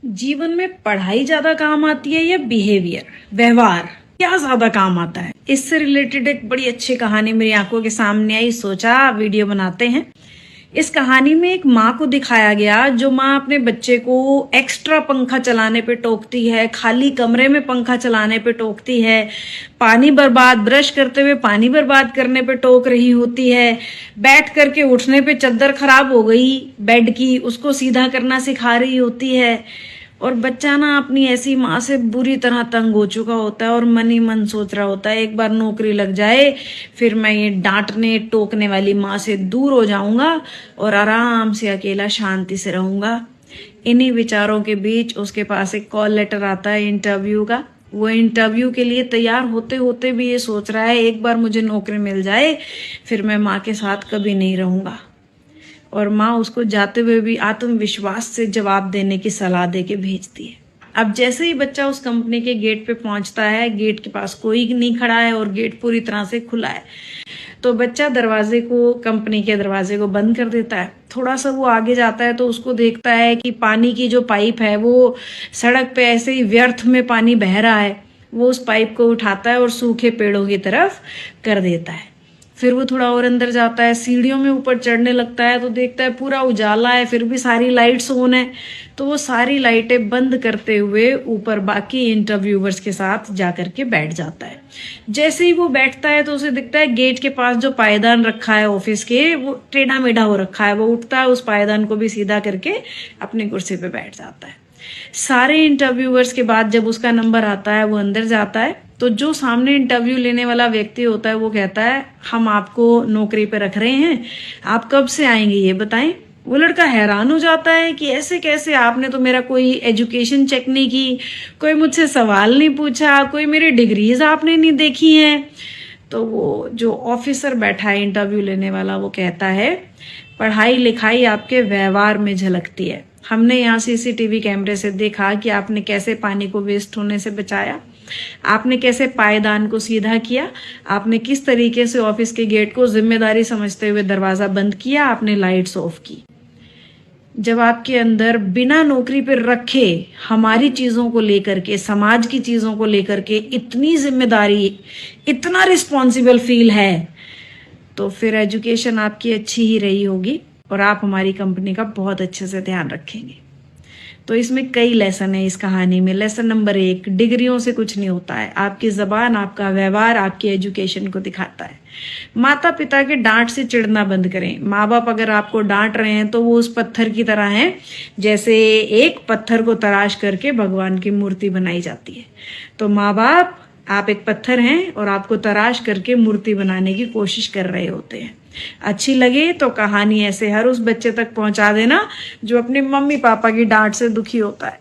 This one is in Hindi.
जीवन में पढ़ाई ज्यादा काम आती है या बिहेवियर, व्यवहार क्या ज्यादा काम आता है? इससे रिलेटेड एक बड़ी अच्छी कहानी मेरी आंखों के सामने आई, सोचा वीडियो बनाते हैं। इस कहानी में एक माँ को दिखाया गया जो माँ अपने बच्चे को एक्स्ट्रा पंखा चलाने पे टोकती है, खाली कमरे में पंखा चलाने पे टोकती है, पानी बर्बाद ब्रश करते हुए पानी बर्बाद करने पे टोक रही होती है, बैठ करके उठने पे चद्दर खराब हो गई बेड की उसको सीधा करना सिखा रही होती है। और बच्चा ना अपनी ऐसी माँ से बुरी तरह तंग हो चुका होता है और मन ही मन सोच रहा होता है एक बार नौकरी लग जाए, फिर मैं ये डांटने टोकने वाली माँ से दूर हो जाऊंगा और आराम से अकेला शांति से रहूंगा। इन्हीं विचारों के बीच उसके पास एक कॉल लेटर आता है इंटरव्यू का। वो इंटरव्यू के लिए तैयार होते होते भी ये सोच रहा है एक बार मुझे नौकरी मिल जाए, फिर मैं माँ के साथ कभी नहीं रहूंगा। और माँ उसको जाते हुए भी आत्मविश्वास से जवाब देने की सलाह दे के भेजती है। अब जैसे ही बच्चा उस कंपनी के गेट पे पहुंचता है, गेट के पास कोई नहीं खड़ा है और गेट पूरी तरह से खुला है, तो बच्चा कंपनी के दरवाजे को बंद कर देता है। थोड़ा सा वो आगे जाता है तो उसको देखता है कि पानी की जो पाइप है वो सड़क पे ऐसे ही व्यर्थ में पानी बह रहा है। वो उस पाइप को उठाता है और सूखे पेड़ों की तरफ कर देता है। फिर वो थोड़ा और अंदर जाता है, सीढ़ियों में ऊपर चढ़ने लगता है तो देखता है पूरा उजाला है, फिर भी सारी लाइट्स ऑन है। तो वो सारी लाइटें बंद करते हुए ऊपर बाकी इंटरव्यूवर्स के साथ जाकर के बैठ जाता है। जैसे ही वो बैठता है तो उसे दिखता है गेट के पास जो पायदान रखा है ऑफिस के, वो टेढ़ा मेढ़ा हो रखा है। वो उठता है, उस पायदान को भी सीधा करके अपनी कुर्सी पे बैठ जाता है। सारे इंटरव्यूवर्स के बाद जब उसका नंबर आता है, वो अंदर जाता है तो जो सामने इंटरव्यू लेने वाला व्यक्ति होता है वो कहता है हम आपको नौकरी पे रख रहे हैं, आप कब से आएंगे ये बताएं। वो लड़का हैरान हो जाता है कि ऐसे कैसे, आपने तो मेरा कोई एजुकेशन चेक नहीं की, कोई मुझसे सवाल नहीं पूछा, कोई मेरी डिग्रीज आपने नहीं देखी हैं। तो वो जो ऑफिसर बैठा है इंटरव्यू लेने वाला, वो कहता है पढ़ाई लिखाई आपके व्यवहार में झलकती है। हमने यहाँ सीसीटीवी कैमरे से देखा कि आपने कैसे पानी को वेस्ट होने से बचाया, आपने कैसे पायदान को सीधा किया, आपने किस तरीके से ऑफिस के गेट को जिम्मेदारी समझते हुए दरवाजा बंद किया, आपने लाइट्स ऑफ की। जब आपके अंदर बिना नौकरी पर रखे हमारी चीजों को लेकर के, समाज की चीजों को लेकर के इतनी जिम्मेदारी, इतना रिस्पॉन्सिबल फील है, तो फिर एजुकेशन आपकी अच्छी ही रही होगी और आप हमारी कंपनी का बहुत अच्छे से ध्यान रखेंगे। तो इसमें कई लेसन है इस कहानी में। लेसन नंबर 1, डिग्रियों से कुछ नहीं होता है, आपकी जबान, आपका व्यवहार आपकी एजुकेशन को दिखाता है। माता पिता के डांट से चिढ़ना बंद करें। माँ बाप अगर आपको डांट रहे हैं तो वो उस पत्थर की तरह हैं जैसे एक पत्थर को तराश करके भगवान की मूर्ति बनाई जाती है। तो माँ बाप, आप एक पत्थर हैं और आपको तराश करके मूर्ति बनाने की कोशिश कर रहे होते हैं। अच्छी लगे तो कहानी ऐसे हर उस बच्चे तक पहुंचा देना जो अपने मम्मी पापा की डांट से दुखी होता है।